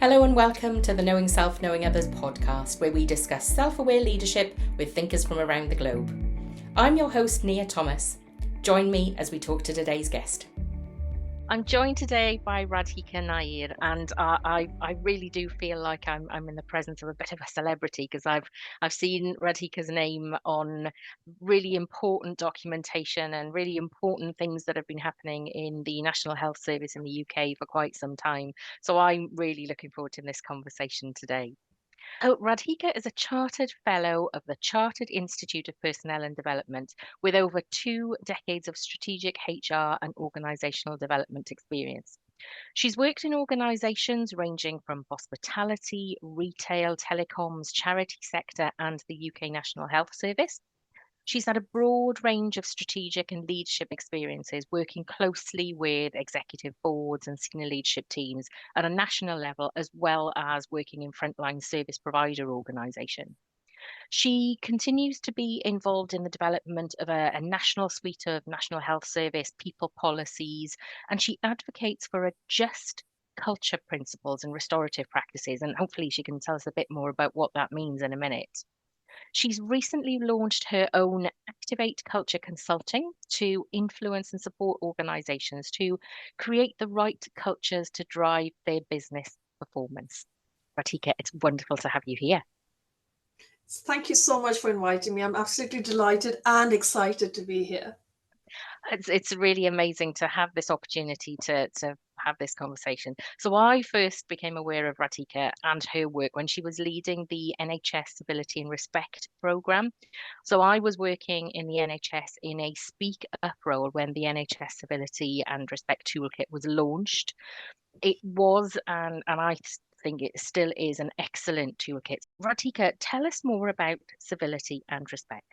Hello and welcome to the Knowing Self, Knowing Others podcast, where we discuss self-aware leadership with thinkers from around the globe. I'm your host, Nia Thomas. Join me as we talk to today's guest. I'm joined today by Radhika Nair, and I really do feel like I'm in the presence of a bit of a celebrity because I've seen Radhika's name on really important documentation and really important things that have been happening in the National Health Service in the UK for quite some time. So I'm really looking forward to this conversation today. So Radhika is a Chartered Fellow of the Chartered Institute of Personnel and Development with over 2 decades of strategic HR and organisational development experience. She's worked in organisations ranging from hospitality, retail, telecoms, charity sector, and the UK National Health Service. She's had a broad range of strategic and leadership experiences, working closely with executive boards and senior leadership teams at a national level, as well as working in frontline service provider organisations. She continues to be involved in the development of a national suite of National Health Service people policies, and she advocates for a just culture principles and restorative practices. And hopefully, she can tell us a bit more about what that means in a minute. She's recently launched her own Activate Culture Consulting to influence and support organizations to create the right cultures to drive their business performance. Radhika, it's wonderful to have you here. Thank you so much for inviting me. I'm absolutely delighted and excited to be here. It's really amazing to have this opportunity to have this conversation. So I first became aware of Radhika and her work when she was leading the NHS Civility and Respect programme. So I was working in the NHS in a speak up role when the NHS Civility and Respect Toolkit was launched. It was, and I think it still is, an excellent toolkit. Radhika, tell us more about civility and respect.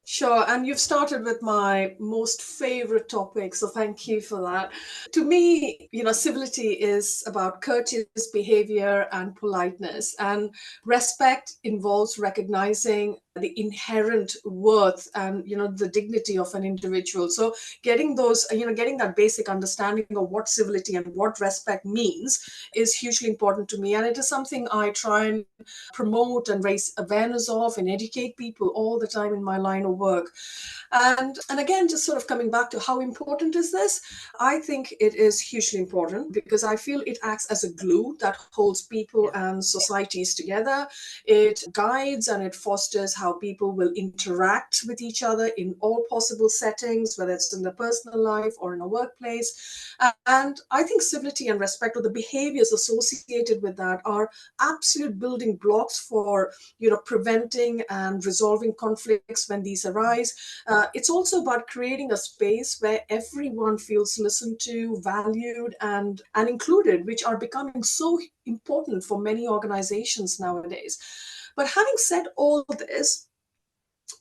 Sure, and you've started with my most favorite topic, so thank you for that. To me, civility is about courteous behavior and politeness, and respect involves recognizing the inherent worth and the dignity of an individual. So getting that basic understanding of what civility and what respect means is hugely important to me, and it is something I try and promote and raise awareness of and educate people all the time in my line of work. And again, just sort of coming back to how important is this, I think it is hugely important because I feel it acts as a glue that holds people and societies together. It guides and it fosters how people will interact with each other in all possible settings, whether it's in their personal life or in a workplace. And I think civility and respect, or the behaviors associated with that, are absolute building blocks for preventing and resolving conflicts when these arise. It's also about creating a space where everyone feels listened to, valued, and included, which are becoming so important for many organizations nowadays. But having said all this,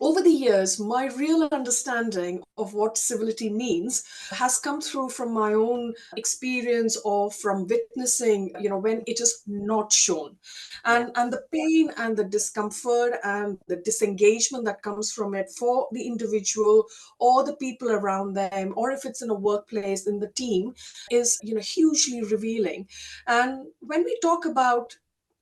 over the years, my real understanding of what civility means has come through from my own experience or from witnessing, when it is not shown. And the pain and the discomfort and the disengagement that comes from it for the individual or the people around them, or if it's in a workplace, in the team, is, hugely revealing. And when we talk about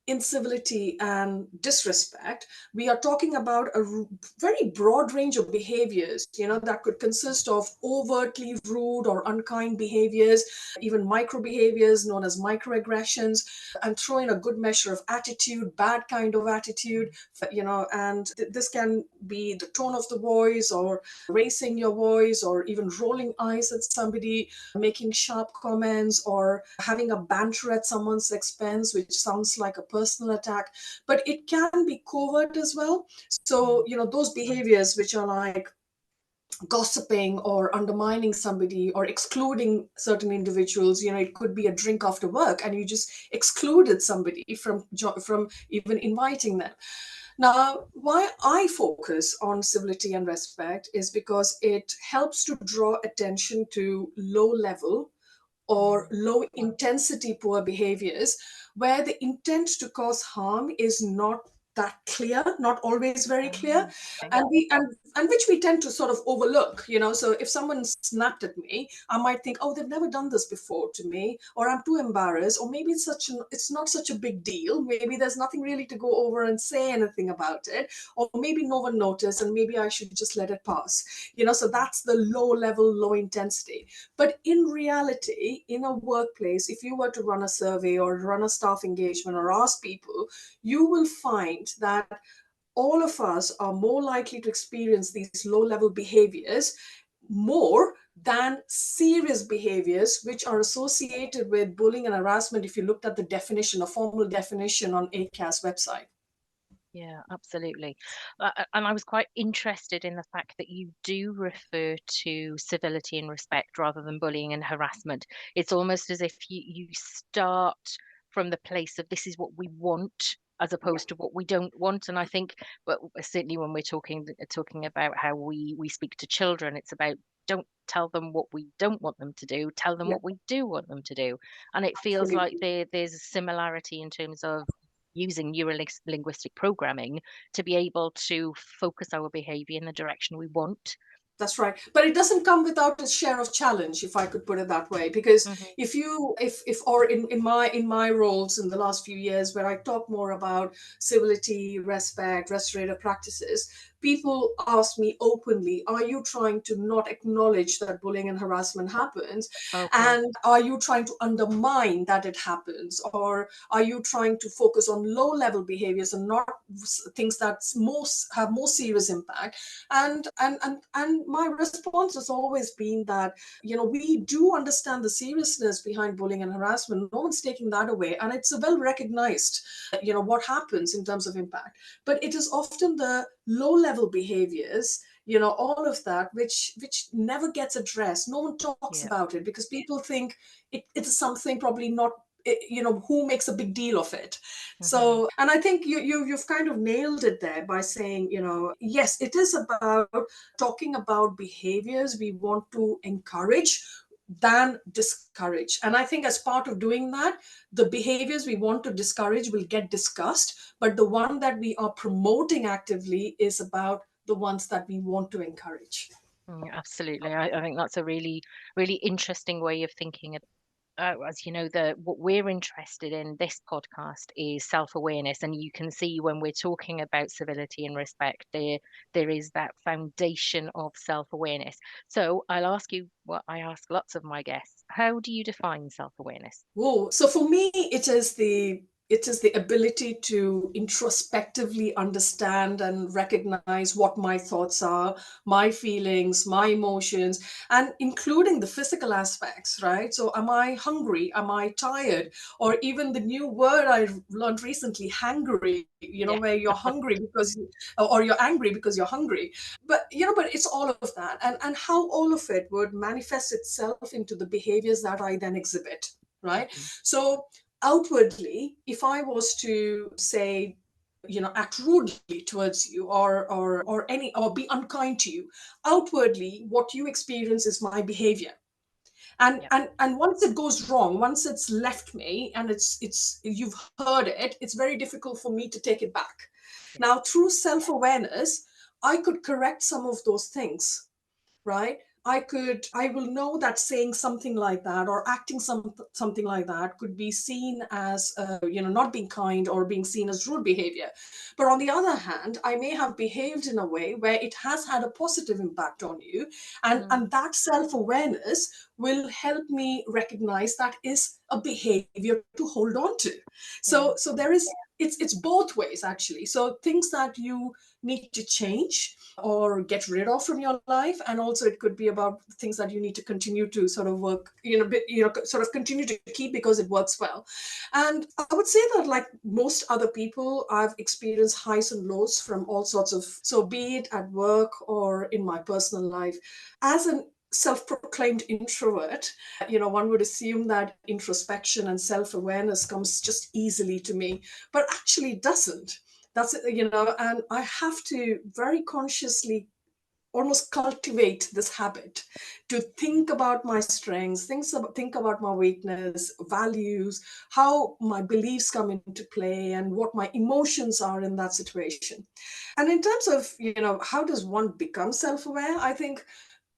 incivility and disrespect, we are talking about a very broad range of behaviors, that could consist of overtly rude or unkind behaviors, even micro behaviors known as microaggressions, and throw in a good measure of attitude, bad kind of attitude, and this can be the tone of the voice, or raising your voice, or even rolling eyes at somebody, making sharp comments, or having a banter at someone's expense, which sounds like a personal attack. But it can be covert as well. So, those behaviors which are like gossiping or undermining somebody or excluding certain individuals, it could be a drink after work and you just excluded somebody from even inviting them. Now, why I focus on civility and respect is because it helps to draw attention to low level or low intensity poor behaviors where the intent to cause harm is not that clear, not always very clear, Okay. and which we tend to sort of overlook, so if someone snapped at me, I might think, oh, they've never done this before to me, or I'm too embarrassed, or maybe it's not such a big deal, maybe there's nothing really to go over and say anything about it, or maybe no one noticed and maybe I should just let it pass. So that's the low level, low intensity. But in reality, in a workplace, if you were to run a survey or run a staff engagement or ask people, you will find that all of us are more likely to experience these low level behaviors more than serious behaviors which are associated with bullying and harassment if you looked at the definition, a formal definition on ACAS website. Yeah, absolutely. And I was quite interested in the fact that you do refer to civility and respect rather than bullying and harassment. It's almost as if you start from the place of this is what we want as opposed to what we don't want. And I think, but certainly when we're talking about how we speak to children, it's about don't tell them what we don't want them to do, tell them Yeah, what we do want them to do. And it feels like absolutely. there's a similarity in terms of using neuro-linguistic programming to be able to focus our behavior in the direction we want. That's right. But it doesn't come without a share of challenge, if I could put it that way. Because Hmm. if or in my roles in the last few years where I talk more about civility, respect, restorative practices, people ask me openly, are you trying to not acknowledge that bullying and harassment happens? Okay. And are you trying to undermine that it happens? Or are you trying to focus on low level behaviors and not things that have more serious impact? And my response has always been that we do understand the seriousness behind bullying and harassment. No one's taking that away, and it's well recognized what happens in terms of impact. But it is often the low level behaviors, all of that, which never gets addressed. No one talks Yeah. about it because people think it's something probably not, who makes a big deal of it. Hmm. So, and I think you've kind of nailed it there by saying, yes, it is about talking about behaviors we want to encourage than discourage. And I think as part of doing that, the behaviors we want to discourage will get discussed, but the one that we are promoting actively is about the ones that we want to encourage. Absolutely. I think that's a really, really interesting way of thinking. As you know, the what we're interested in this podcast is self-awareness, and you can see when we're talking about civility and respect, there is that foundation of self-awareness. So I'll ask you what I ask lots of my guests: how do you define self-awareness? Whoa. So for me, it is the ability to introspectively understand and recognize what my thoughts are, my feelings, my emotions, and including the physical aspects, right? So am I hungry? Am I tired? Or even the new word I learned recently, hangry, Yeah. where you're hungry or you're angry because you're hungry. But it's all of that, and how all of it would manifest itself into the behaviors that I then exhibit, right? Hmm. So outwardly, if I was to say, act rudely towards you, or be unkind to you, outwardly what you experience is my behavior. and Yeah. and and once it goes wrong, once it's left me and it's you've heard it, it's very difficult for me to take it back. Yeah. Now, through self-awareness, I could correct some of those things, right? I will know that saying something like that or acting something like that could be seen as not being kind, or being seen as rude behavior. But on the other hand, I may have behaved in a way where it has had a positive impact on you, and Mm. and that self-awareness will help me recognize that is a behavior to hold on to. Yeah. So there is, it's both ways actually. So things that you need to change or get rid of from your life, and also it could be about things that you need to continue to sort of work, sort of continue to keep because it works well. And I would say that, like most other people, I've experienced highs and lows from all sorts of, so be it at work or in my personal life. As an self-proclaimed introvert, one would assume that introspection and self-awareness comes just easily to me, but actually it doesn't. That's it, and I have to very consciously almost cultivate this habit to think about my strengths, think about my weakness, values, how my beliefs come into play, and what my emotions are in that situation. And in terms of, how does one become self-aware? I think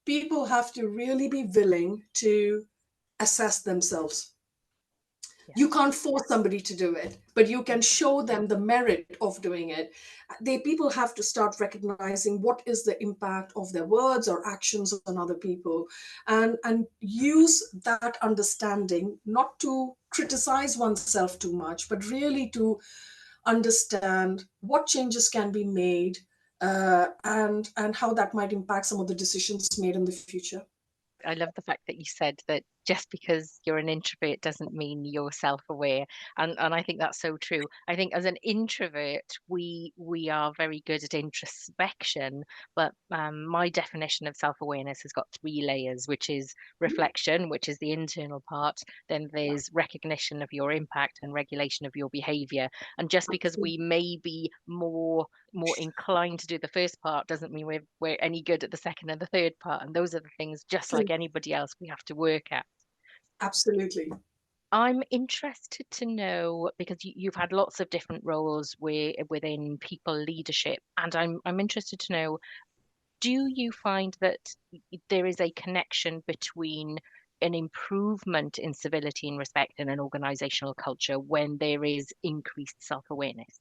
people have to really be willing to assess themselves. You Yes. can't force somebody to do it, but you can show them the merit of doing it. People have to start recognizing what is the impact of their words or actions on other people, and use that understanding not to criticize oneself too much, but really to understand what changes can be made, and how that might impact some of the decisions made in the future. I love the fact that you said that just because you're an introvert doesn't mean you're self-aware. And I think that's so true. I think as an introvert, we are very good at introspection, but my definition of self-awareness has got three layers, which is reflection, which is the internal part. Then there's recognition of your impact and regulation of your behavior. And just because we may be more inclined to do the first part doesn't mean we're any good at the second and the third part. And those are the things, just like anybody else, we have to work at. Absolutely. I'm interested to know, because you've had lots of different roles within people leadership, and I'm interested to know, do you find that there is a connection between an improvement in civility and respect in an organizational culture when there is increased self-awareness?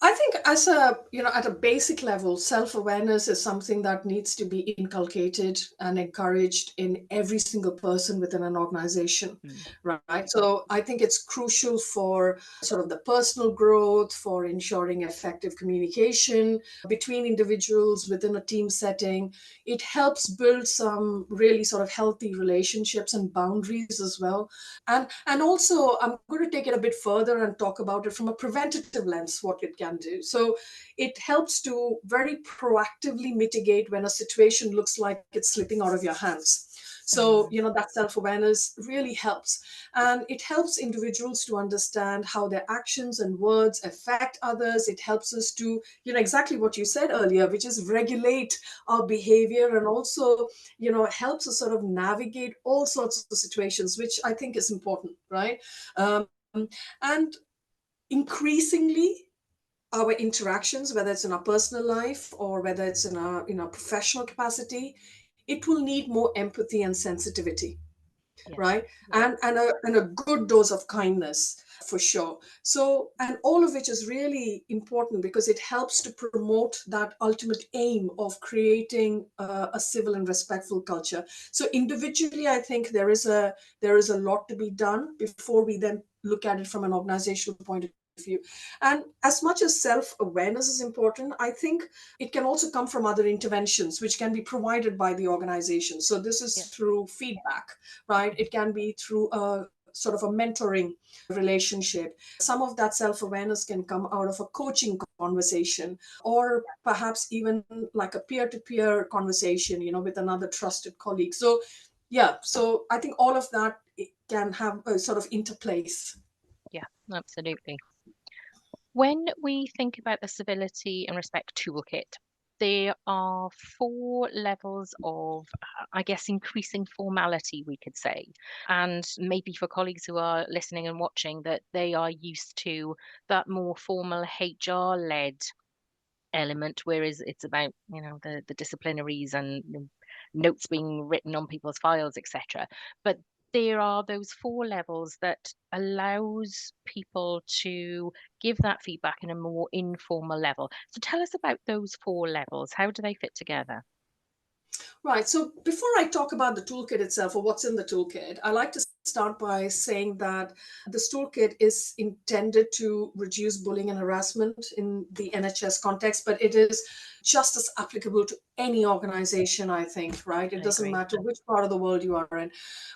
I think at a basic level, self-awareness is something that needs to be inculcated and encouraged in every single person within an organization, Mm. right? So I think it's crucial for sort of the personal growth, for ensuring effective communication between individuals within a team setting. It helps build some really sort of healthy relationships and boundaries as well. And also, I'm going to take it a bit further and talk about it from a preventative lens, what it can do. So it helps to very proactively mitigate when a situation looks like it's slipping out of your hands. So, Mm. that self-awareness really helps. And it helps individuals to understand how their actions and words affect others. It helps us to, exactly what you said earlier, which is regulate our behavior, and also, helps us sort of navigate all sorts of situations, which I think is important, right? Um, and increasingly, our interactions, whether it's in our personal life or whether it's in our professional capacity, it will need more empathy and sensitivity, Yes. right? And a good dose of kindness, for sure. So, and all of which is really important because it helps to promote that ultimate aim of creating a civil and respectful culture. So individually, I think there is a lot to be done before we then look at it from an organizational point of view. And as much as self-awareness is important, I think it can also come from other interventions which can be provided by the organization. So this is Yeah. through feedback, right? It can be through a sort of a mentoring relationship. Some of that self-awareness can come out of a coaching conversation, or perhaps even like a peer-to-peer conversation, with another trusted colleague. So yeah, so I think all of that can have a sort of interplace. Yeah, absolutely. When we think about the civility and respect toolkit, there are four levels of, I guess, increasing formality, we could say. And maybe for colleagues who are listening and watching, that they are used to that more formal HR-led element, whereas it's about, the disciplinaries and notes being written on people's files, etc. But there are those four levels that allows people to give that feedback in a more informal level. So tell us about those four levels. How do they fit together? Right. So before I talk about the toolkit itself or what's in the toolkit, I like to start by saying that this toolkit is intended to reduce bullying and harassment in the NHS context, but it is just as applicable to any organization, I think, right? It I doesn't agree. matter which part of the world you are in.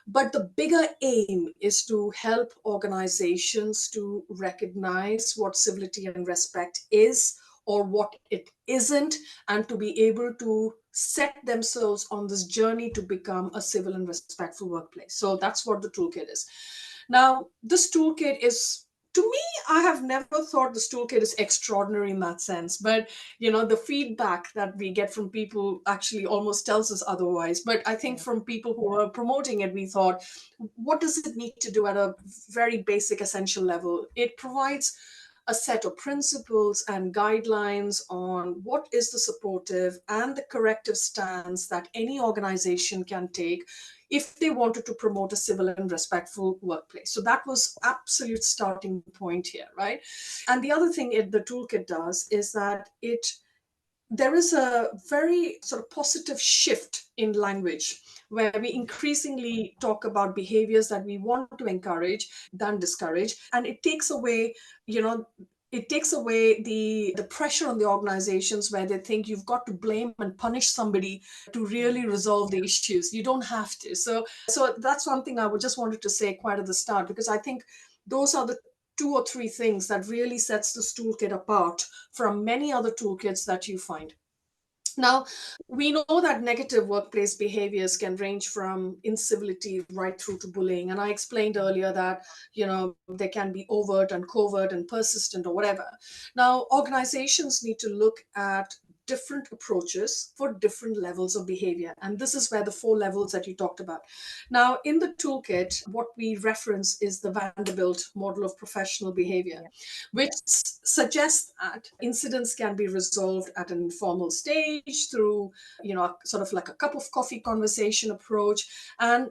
But the bigger aim is to help organizations to recognize what civility and respect is or what it isn't, and to be able to set themselves on this journey to become a civil and respectful workplace. So that's what the toolkit is. Now, this toolkit is To me, I have never thought this toolkit is extraordinary in that sense, but the feedback that we get from people actually almost tells us otherwise. But I think Yeah. from people who are promoting it, we thought, what does it need to do at a very basic, essential level? It provides a set of principles and guidelines on what is the supportive and the corrective stance that any organization can take if they wanted to promote a civil and respectful workplace. So that was absolute starting point here, right? And the other thing the toolkit does is that there is a very sort of positive shift in language where we increasingly talk about behaviors that we want to encourage than discourage, and you know it takes away the pressure on the organizations where they think you've got to blame and punish somebody to really resolve the issues. You don't have to. So that's one thing I would just wanted to say quite at the start, because I think those are the two or three things that really sets this toolkit apart from many other toolkits that you find. Now, we know that negative workplace behaviors can range from incivility right through to bullying. And I explained earlier that, they can be overt and covert and persistent or whatever. Now, organizations need to look at different approaches for different levels of behavior. And this is where the 4 levels that you talked about. Now, in the toolkit, what we reference is the Vanderbilt model of professional behavior, Yeah. which suggests that incidents can be resolved at an informal stage through, sort of like a cup of coffee conversation approach. And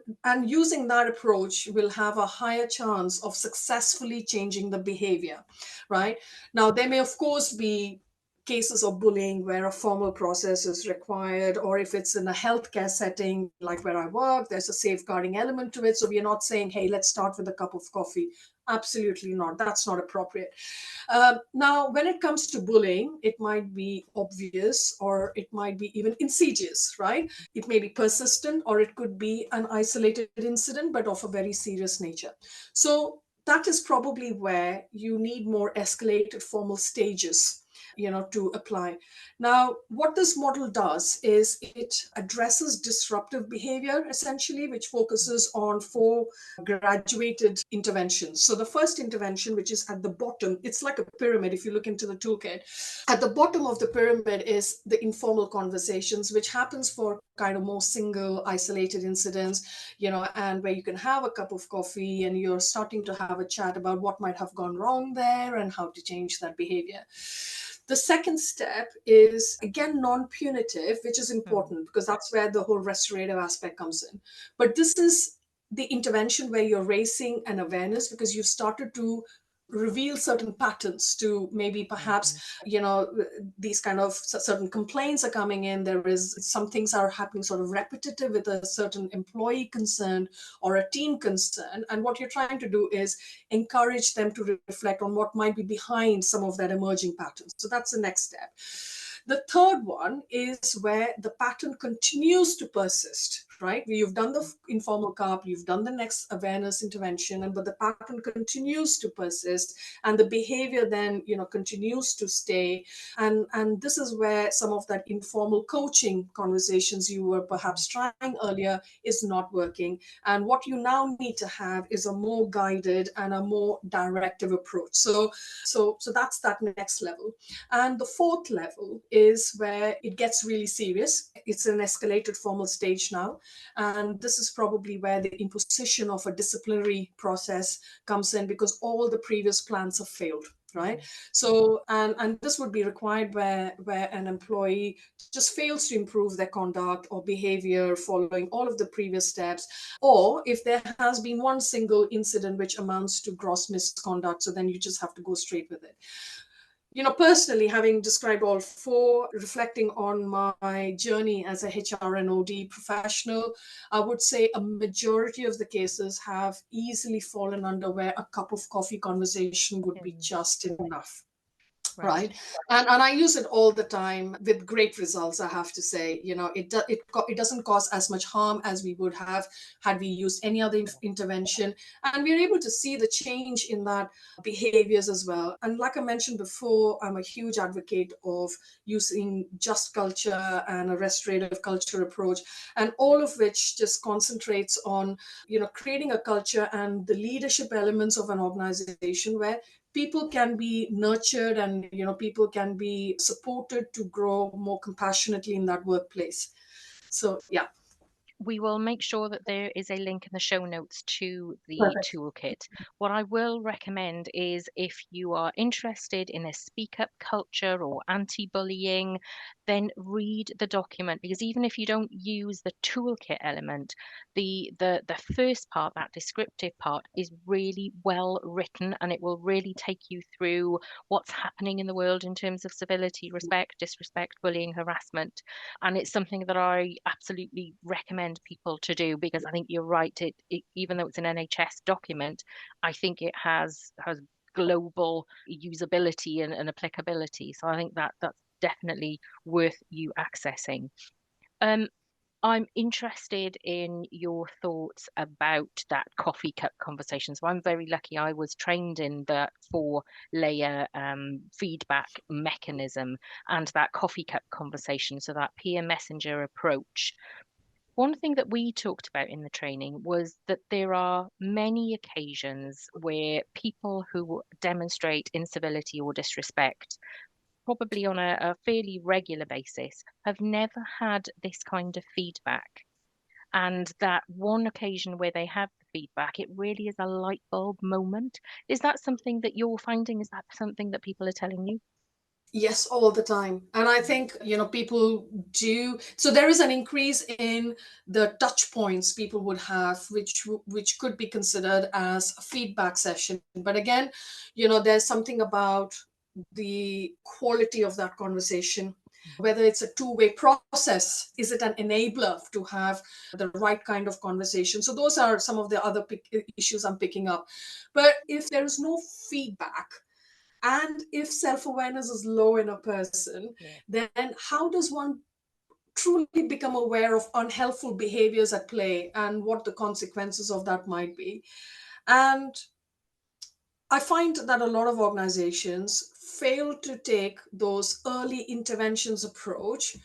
using that approach will have a higher chance of successfully changing the behavior, right? Now, there may, of course, be cases of bullying where a formal process is required, or if it's in a healthcare setting like where I work, there's a safeguarding element to it. So we are not saying, hey, let's start with a cup of coffee. Absolutely not. That's not appropriate. Now, when it comes to bullying, it might be obvious or it might be even insidious, right? It may be persistent or it could be an isolated incident, but of a very serious nature. So that is probably where you need more escalated formal stages to apply. Now, what this model does is it addresses disruptive behavior, essentially, which focuses on 4 graduated interventions. So the first intervention, which is at the bottom, it's like a pyramid if you look into the toolkit. At the bottom of the pyramid is the informal conversations, which happens for kind of more single isolated incidents, and where you can have a cup of coffee and you're starting to have a chat about what might have gone wrong there and how to change that behavior. The second step is, again, non-punitive, which is important because that's where the whole restorative aspect comes in. But this is the intervention where you're raising an awareness because you've started to reveal certain patterns to maybe perhaps these kind of certain complaints are coming in. There is some things are happening sort of repetitive with a certain employee concern or a team concern, and what you're trying to do is encourage them to reflect on what might be behind some of that emerging patterns. So that's the next step. The third one is where the pattern continues to persist, right? You've done the informal cup, you've done the next awareness intervention, but the pattern continues to persist, and the behavior then, continues to stay. And this is where some of that informal coaching conversations you were perhaps trying earlier is not working. And what you now need to have is a more guided and a more directive approach. So that's that next level. And the fourth level is where it gets really serious. It's an escalated formal stage now. And this is probably where the imposition of a disciplinary process comes in because all the previous plans have failed. Right. So, and this would be required where an employee just fails to improve their conduct or behavior following all of the previous steps, or if there has been one single incident which amounts to gross misconduct, so then you just have to go straight with it. Personally, having described all 4, reflecting on my journey as a HR and OD professional, I would say a majority of the cases have easily fallen under where a cup of coffee conversation would be just enough. Right. And I use it all the time with great results, I have to say. It doesn't cause as much harm as we would have had we used any other intervention. And we're able to see the change in that behaviors as well. And like I mentioned before, I'm a huge advocate of using just culture and a restorative culture approach, and all of which just concentrates on, creating a culture and the leadership elements of an organization where people can be nurtured, and people can be supported to grow more compassionately in that workplace. So yeah. We will make sure that there is a link in the show notes to the Perfect. toolkit. What I will recommend is, if you are interested in a speak up culture or anti-bullying, then read the document, because even if you don't use the toolkit element, the first part, that descriptive part, is really well written, and it will really take you through what's happening in the world in terms of civility, respect, disrespect, bullying, harassment. And it's something that I absolutely recommend people to do, because I think you're right. Even though it's an NHS document, I think it has global usability and applicability. So I think that's definitely worth you accessing. Um, I'm interested in your thoughts about that coffee cup conversation. So I'm very lucky. I was trained in the 4-layer feedback mechanism and that coffee cup conversation, so that peer messenger approach. One thing that we talked about in the training was that there are many occasions where people who demonstrate incivility or disrespect, probably on a fairly regular basis, have never had this kind of feedback. And that one occasion where they have the feedback, it really is a light bulb moment. Is that something that you're finding? Is that something that people are telling you? Yes, all the time. And I think, people do. So there is an increase in the touch points people would have, which could be considered as a feedback session. But again, there's something about the quality of that conversation, whether it's a two-way process. Is it an enabler to have the right kind of conversation? So those are some of the other issues I'm picking up. But if there is no feedback, and if self awareness is low in a person, Yeah. then how does one truly become aware of unhelpful behaviors at play and what the consequences of that might be? And I find that a lot of organizations fail to take those early interventions approach,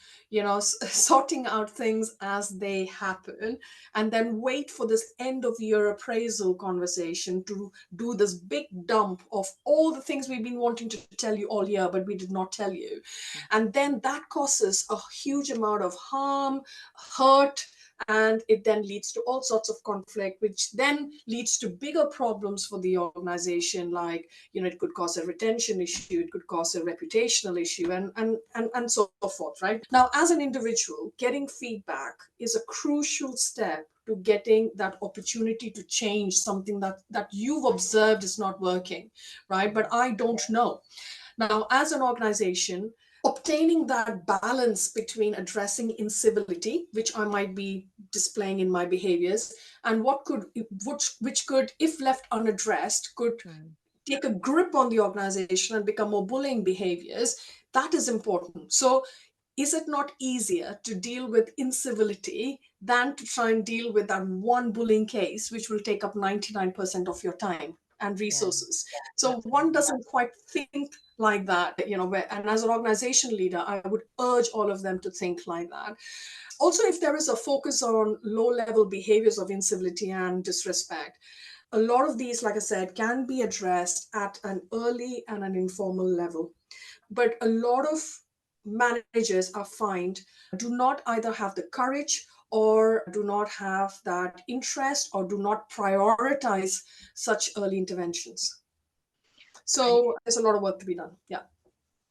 sorting out things as they happen, and then wait for this end of year appraisal conversation to do this big dump of all the things we've been wanting to tell you all year, but we did not tell you. And then that causes a huge amount of harm, hurt, and it then leads to all sorts of conflict, which then leads to bigger problems for the organization. Like, it could cause a retention issue, it could cause a reputational issue, and so forth. Right now, as an individual, getting feedback is a crucial step to getting that opportunity to change something that you've observed is not working, right? But I don't know. Now, as an organization, obtaining that balance between addressing incivility, which I might be displaying in my behaviors, and which could, if left unaddressed, could Mm. take a grip on the organization and become more bullying behaviors, that is important. So is it not easier to deal with incivility than to try and deal with that one bullying case, which will take up 99% of your time and Yeah, resources? So one absolutely. doesn't quite think like that, and as an organization leader, I would urge all of them to think like that. Also, if there is a focus on low level behaviors of incivility and disrespect, a lot of these, like I said, can be addressed at an early and an informal level. But a lot of managers, I find, do not either have the courage or do not have that interest or do not prioritize such early interventions. And So there's a lot of work to be done. Yeah.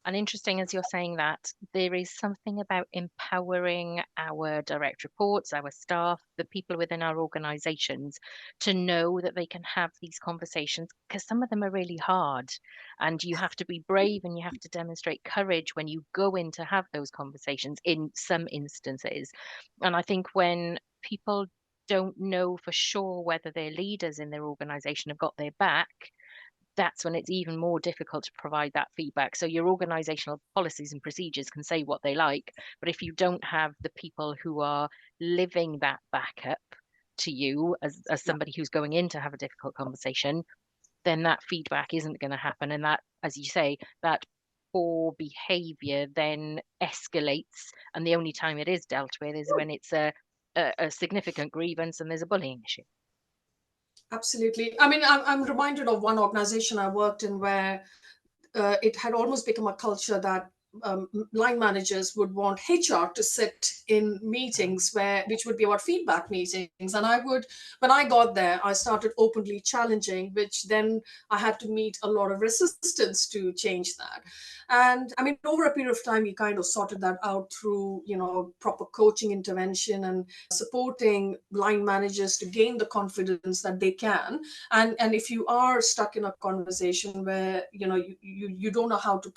And interesting, as you're saying that, there is something about empowering our direct reports, our staff, the people within our organizations, to know that they can have these conversations, because some of them are really hard. And you have to be brave and you have to demonstrate courage when you go in to have those conversations in some instances. And I think when people don't know for sure whether their leaders in their organization have got their back, that's when it's even more difficult to provide that feedback. So your organizational policies and procedures can say what they like, but if you don't have the people who are living that backup to you as Yeah. somebody who's going in to have a difficult conversation, then that feedback isn't going to happen. And that, as you say, that poor behavior then escalates. And the only time it is dealt with is when it's a significant grievance and there's a bullying issue. Absolutely. I mean, I'm reminded of one organization I worked in where it had almost become a culture that line managers would want HR to sit in meetings which would be about feedback meetings. And when I got there, I started openly challenging, which then I had to meet a lot of resistance to change that. And I mean, over a period of time, we kind of sorted that out through, proper coaching intervention and supporting line managers to gain the confidence that they can. And if you are stuck in a conversation where you don't know how to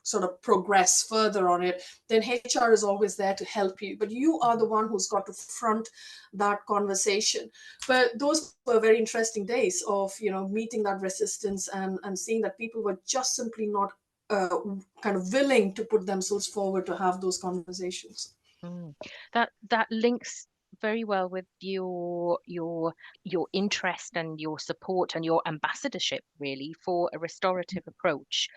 sort of progress further on it, then HR is always there to help you, but you are the one who's got to front that conversation. But those were very interesting days of meeting that resistance and seeing that people were just simply not kind of willing to put themselves forward to have those conversations. Mm. That links very well with your interest and your support and your ambassadorship really for a restorative approach.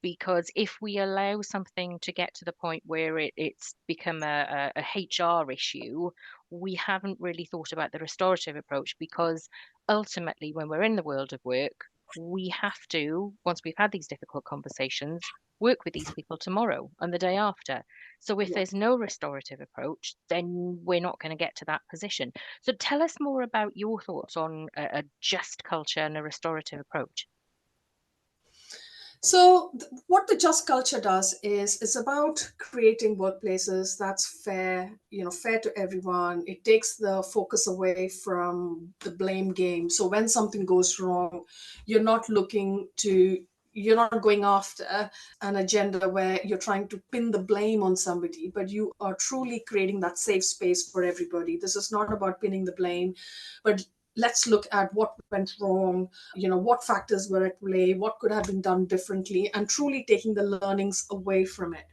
Because if we allow something to get to the point where it's become a HR issue, we haven't really thought about the restorative approach, because ultimately when we're in the world of work, we have to, once we've had these difficult conversations, work with these people tomorrow and the day after. So if Yeah. there's no restorative approach, then we're not going to get to that position. So tell us more about your thoughts on a just culture and a restorative approach. So what the just culture does is it's about creating workplaces that's fair, fair to everyone. It takes the focus away from the blame game. So when something goes wrong, you're not looking to you're not going after an agenda where you're trying to pin the blame on somebody, but you are truly creating that safe space for everybody. This is not about pinning the blame, but let's look at what went wrong, what factors were at play, what could have been done differently, and truly taking the learnings away from it.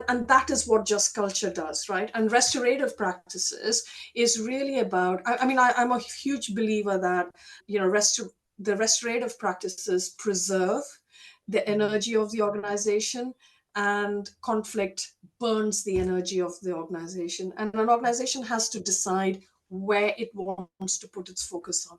And that is what just culture does, right? And restorative practices is really about, I'm a huge believer that, the restorative practices preserve the Mm. energy of the organization, and conflict burns the energy of the organization. And an organization has to decide where it wants to put its focus on.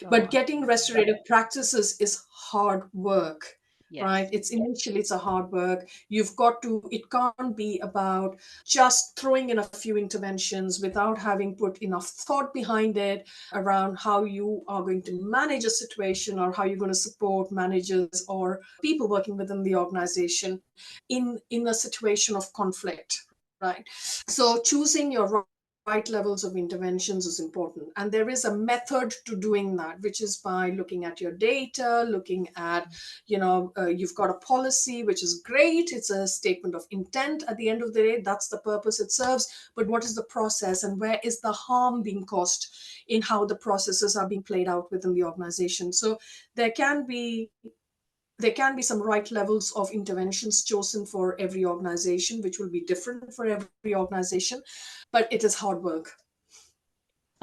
But Oh, getting restorative practices is hard work, right? yes. It's a hard work. It can't be about just throwing in a few interventions without having put enough thought behind it around how you are going to manage a situation, or how you're going to support managers or people working within the organization in a situation of conflict, right? So choosing your right levels of interventions is important. And there is a method to doing that, which is by looking at your data, looking at, you've got a policy, which is great. It's a statement of intent. At the end of the day, that's the purpose it serves. But what is the process, and where is the harm being caused in how the processes are being played out within the organization? So there can be there can be some right levels of interventions chosen for every organization, which will be different for every organization, but it is hard work.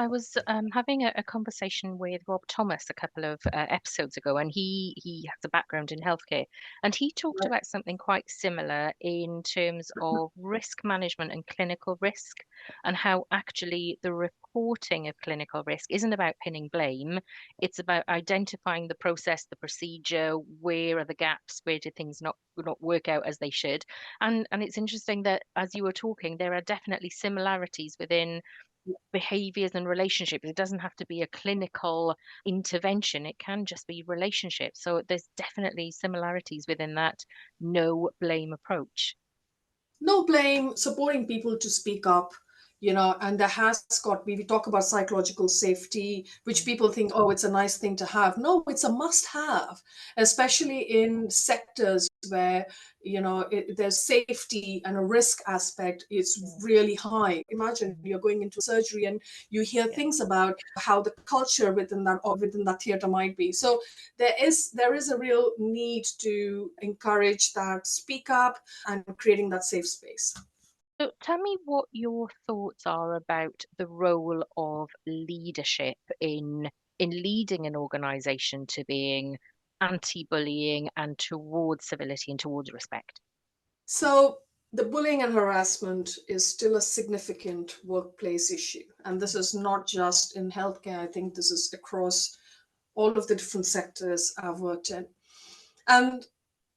I was having a conversation with Rob Thomas a couple of episodes ago, and he has a background in healthcare, and he talked Right. about something quite similar in terms of risk management and clinical risk, and how actually the reporting of clinical risk isn't about pinning blame. It's about identifying the process, the procedure, where are the gaps, where did things not work out as they should. And it's interesting that as you were talking, there are definitely similarities within behaviors and relationships. It doesn't have to be a clinical intervention, it can just be relationships. So there's definitely similarities within that no blame approach. No blame, supporting people to speak up, and there has got we talk about psychological safety, which Mm. people think, oh, it's a nice thing to have. No, it's a must have, especially in sectors where there's safety and a risk aspect. It's Yeah. really high. Imagine Mm. you're going into surgery and you hear Yeah. things about how the culture within that theater might be. So there is a real need to encourage that speak up and creating that safe space. So tell me what your thoughts are about the role of leadership in leading an organization to being anti-bullying and towards civility and towards respect. So the bullying and harassment is still a significant workplace issue. And this is not just in healthcare. I think this is across all of the different sectors I've worked in. And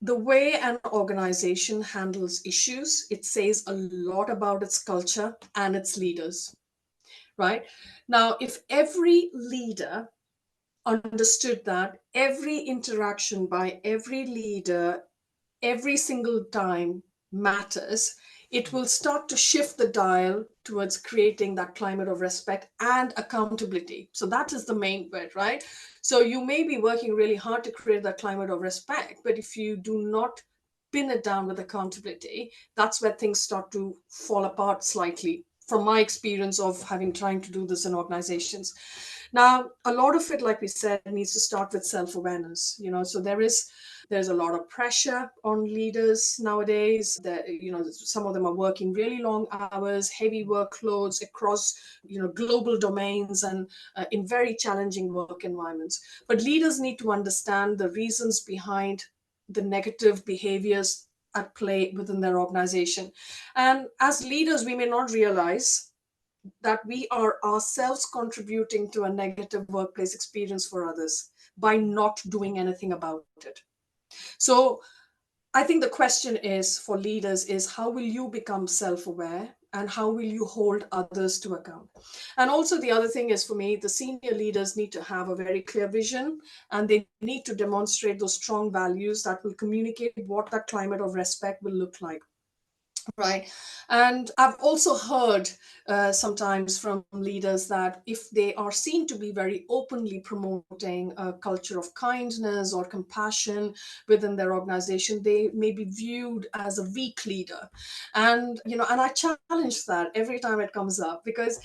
the way an organization handles issues, it says a lot about its culture and its leaders, right? Now, if every leader understood that every interaction by every leader every single time matters, it will start to shift the dial towards creating that climate of respect and accountability. So that is the main bit, right? So you may be working really hard to create that climate of respect, but if you do not pin it down with accountability, that's where things start to fall apart slightly. From my experience of having trying to do this in organizations, now a lot of it, like we said, needs to start with self-awareness. So there's a lot of pressure on leaders nowadays. That some of them are working really long hours, heavy workloads across global domains, and in very challenging work environments. But leaders need to understand the reasons behind the negative behaviors at play within their organization. And as leaders, we may not realize that we are ourselves contributing to a negative workplace experience for others by not doing anything about it. So I think the question is for leaders is, how will you become self-aware and how will you hold others to account? And also the other thing is, for me, the senior leaders need to have a very clear vision, and they need to demonstrate those strong values that will communicate what that climate of respect will look like. Right. And I've also heard sometimes from leaders that if they are seen to be very openly promoting a culture of kindness or compassion within their organization, they may be viewed as a weak leader. And I challenge that every time it comes up, because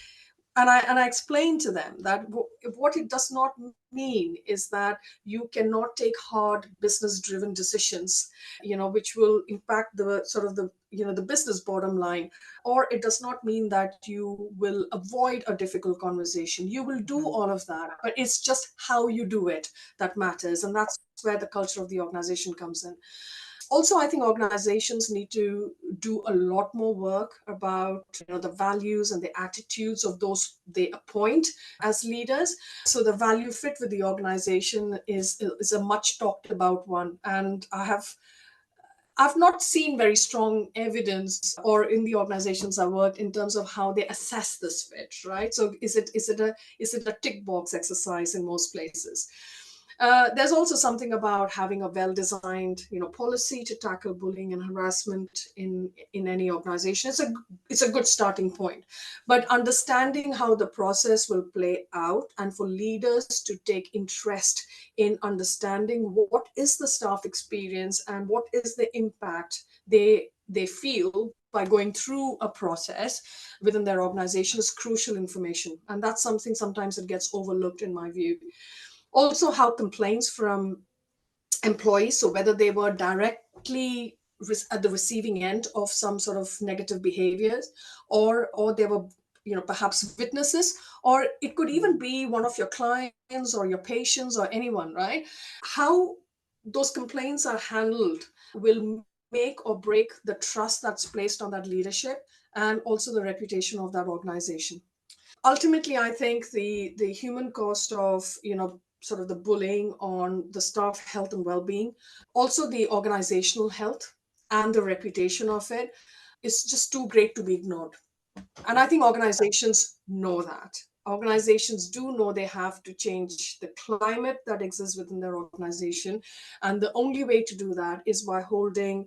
and I explain to them that what it does not mean is that you cannot take hard business driven decisions, which will impact the sort of the business bottom line. Or it does not mean that you will avoid a difficult conversation. You will do all of that, but it's just how you do it that matters. And that's where the culture of the organization comes in. Also, I think organizations need to do a lot more work about the values and the attitudes of those they appoint as leaders. So the value fit with the organization is a much talked about one. And I've not seen very strong evidence, or in the organizations I worked, in terms of how they assess this fit, right? So is it a tick box exercise in most places? There's also something about having a well-designed, policy to tackle bullying and harassment in any organization. It's a good starting point, but understanding how the process will play out, and for leaders to take interest in understanding what is the staff experience and what is the impact they feel by going through a process within their organization is crucial information, and that's something sometimes that gets overlooked in my view. Also, how complaints from employees, so whether they were directly at the receiving end of some sort of negative behaviors, or they were perhaps witnesses, or it could even be one of your clients or your patients or anyone, right? How those complaints are handled will make or break the trust that's placed on that leadership, and also the reputation of that organization. Ultimately, I think the human cost of sort of the bullying on the staff health and well-being, also the organizational health and the reputation of it, is just too great to be ignored. And I think organizations know that. Organizations do know they have to change the climate that exists within their organization. And the only way to do that is by holding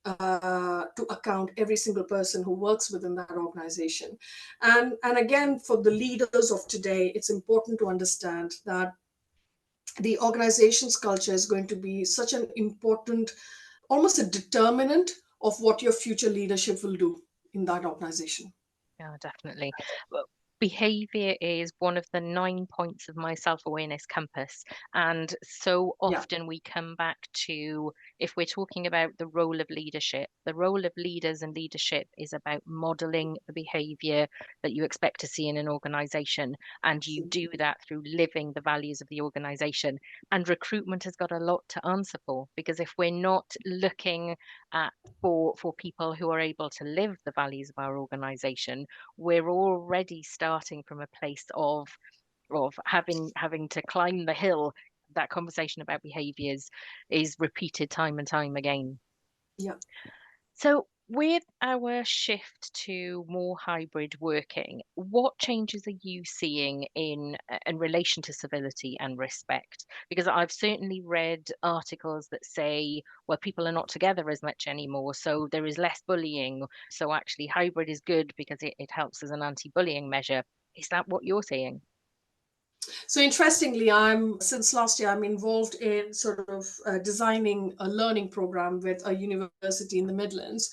to account every single person who works within that organization. And again, for the leaders of today, it's important to understand that the organization's culture is going to be such an important, almost a determinant of what your future leadership will do in that organization. Yeah, definitely. Well, behavior is one of the 9 points of my self-awareness compass. And so Yeah. often we come back to, if we're talking about the role of leadership, the role of leaders and leadership is about modeling the behavior that you expect to see in an organization. And you do that through living the values of the organization. And recruitment has got a lot to answer for, because if we're not looking at for people who are able to live the values of our organization, we're already starting from a place of having to climb the hill that conversation about behaviors is repeated time and time again. Yeah. So, with our shift to more hybrid working, what changes are you seeing in relation to civility and respect? Because I've certainly read articles that say, well, people are not together as much anymore, so there is less bullying. So actually, hybrid is good because it helps as an anti-bullying measure. Is that what you're seeing? So interestingly, since last year, I'm involved in sort of designing a learning program with a university in the Midlands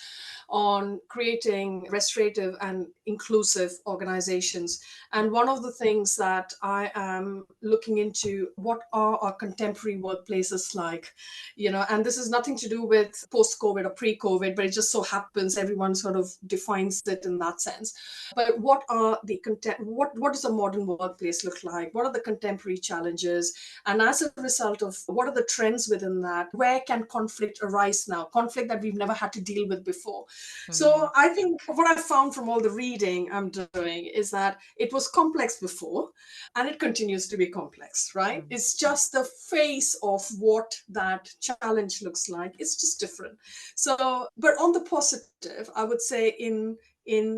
on creating restorative and inclusive organizations. And one of the things that I am looking into, what are our contemporary workplaces like? And this is nothing to do with post-COVID or pre-COVID, but it just so happens everyone sort of defines it in that sense. But what does a modern workplace look like? What are the contemporary challenges? And as a result of what are the trends within that, where can conflict arise now? Conflict that we've never had to deal with before. So I think what I found from all the reading I'm doing is that it was complex before and it continues to be complex, right? It's just the face of what that challenge looks like. It's just different. So, but on the positive, I would say in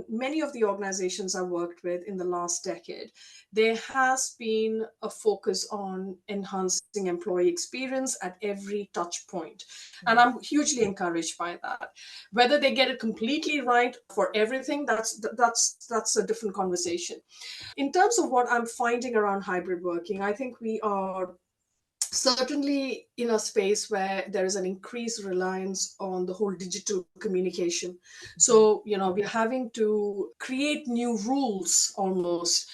many of the organizations I worked with in the last decade, there has been a focus on enhancing employee experience at every touch point. And I'm hugely encouraged by that. Whether they get it completely right for everything, that's a different conversation. In terms of what I'm finding around hybrid working, I think we are certainly in a space where there is an increased reliance on the whole digital communication. So, we're having to create new rules almost,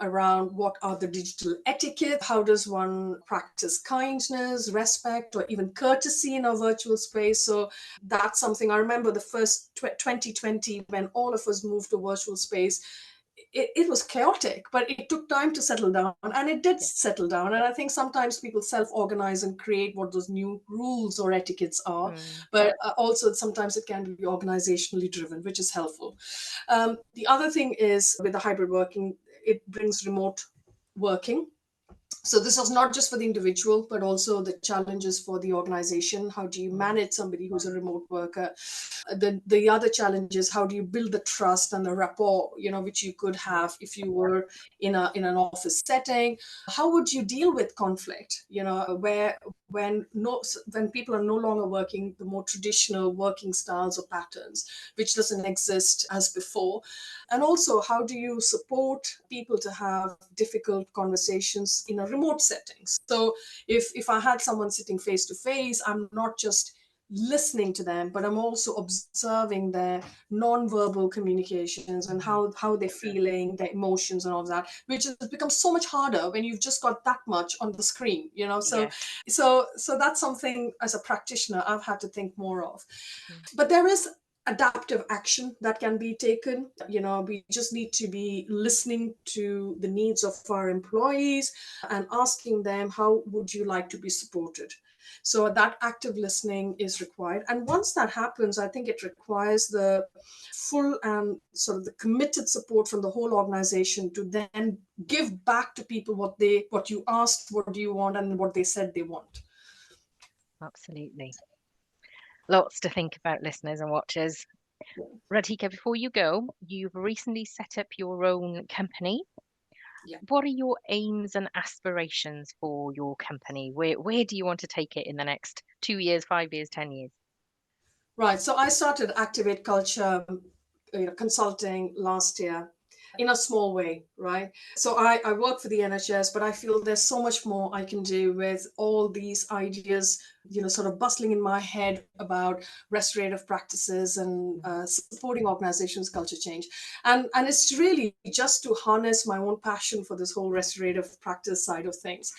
around what are the digital etiquette, how does one practice kindness, respect, or even courtesy in a virtual space. So that's something I remember the first 2020 when all of us moved to virtual space. It was chaotic, but it took time to settle down, and it did settle down. And I think sometimes people self-organize and create what those new rules or etiquettes are, but also sometimes it can be organizationally driven, which is helpful. The other thing is with the hybrid working, it brings remote working. So this is not just for the individual, but also the challenges for the organization. How do you manage somebody who's a remote worker? The other challenge is how do you build the trust and the rapport, which you could have if you were in an office setting. How would you deal with conflict? Where when people are no longer working the more traditional working styles or patterns, which doesn't exist as before. And also, how do you support people to have difficult conversations in a remote setting? So if I had someone sitting face to face, I'm not just listening to them, but I'm also observing their non-verbal communications and how they're feeling, their emotions and all of that, which has become so much harder when you've just got that much on the screen, so that's something as a practitioner I've had to think more of. But there is adaptive action that can be taken. We just need to be listening to the needs of our employees and asking them, how would you like to be supported? So that active listening is required. And once that happens, I think it requires the full and sort of the committed support from the whole organization to then give back to people what you asked, what do you want, and what they said they want. Absolutely. Lots to think about, listeners and watchers. Radhika, before you go, you've recently set up your own company. Yeah. What are your aims and aspirations for your company? Where do you want to take it in the next 2 years, 5 years, 10 years? Right. So I started Activate Culture consulting last year in a small way, right? So I work for the NHS, but I feel there's so much more I can do with all these ideas, sort of bustling in my head about restorative practices and supporting organizations' culture change. And it's really just to harness my own passion for this whole restorative practice side of things.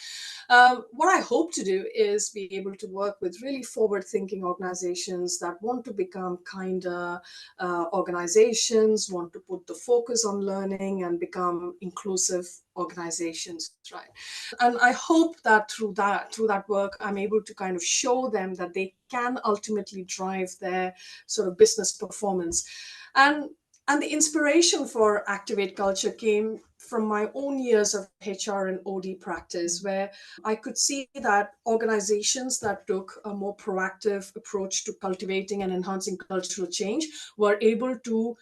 What I hope to do is be able to work with really forward-thinking organizations that want to become kinder organizations, want to put the focus on learning and become inclusive organizations, right? And I hope that through that work, I'm able to kind of show them that they can ultimately drive their sort of business performance. And the inspiration for Activate Culture came from my own years of HR and OD practice, where I could see that organizations that took a more proactive approach to cultivating and enhancing cultural change were able to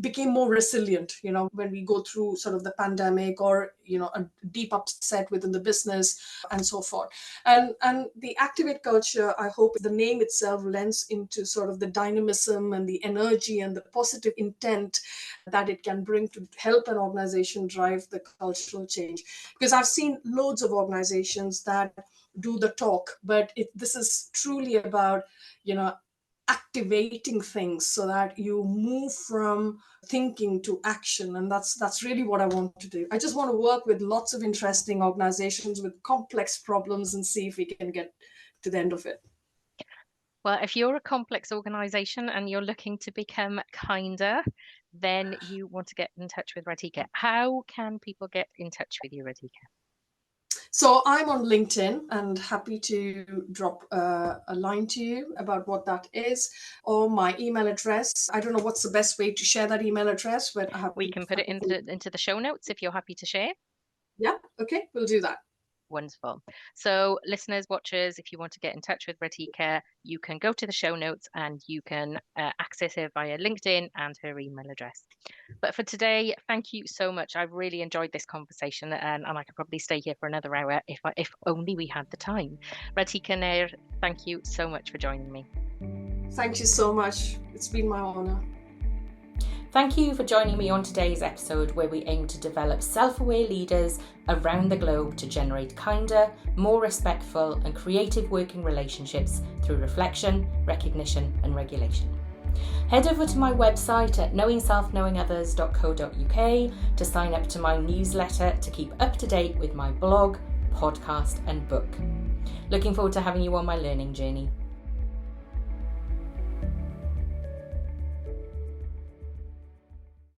become more resilient, when we go through sort of the pandemic or, a deep upset within the business and so forth. And the Activate culture, I hope the name itself lends into sort of the dynamism and the energy and the positive intent that it can bring to help an organization drive the cultural change. Because I've seen loads of organizations that do the talk, but this is truly about, activating things so that you move from thinking to action. And that's really what I want to do. I just want to work with lots of interesting organizations with complex problems and see if we can get to the end of it. Well, if you're a complex organization and you're looking to become kinder, then you want to get in touch with Radhika. How can people get in touch with you, Radhika? So I'm on LinkedIn and happy to drop a line to you about what that is, or my email address. I don't know what's the best way to share that email address, but we can put it into the show notes if you're happy to share. Yeah, okay, we'll do that. Wonderful. So listeners, watchers, if you want to get in touch with Radhika, you can go to the show notes and you can access her via LinkedIn and her email address. But for today, thank you so much. I've really enjoyed this conversation, and I could probably stay here for another hour if only we had the time. Radhika Nair, thank you so much for joining me. Thank you so much. It's been my honor. Thank you for joining me on today's episode, where we aim to develop self-aware leaders around the globe to generate kinder, more respectful and creative working relationships through reflection, recognition and regulation. Head over to my website at knowingselfknowingothers.co.uk to sign up to my newsletter to keep up to date with my blog, podcast and book. Looking forward to having you on my learning journey.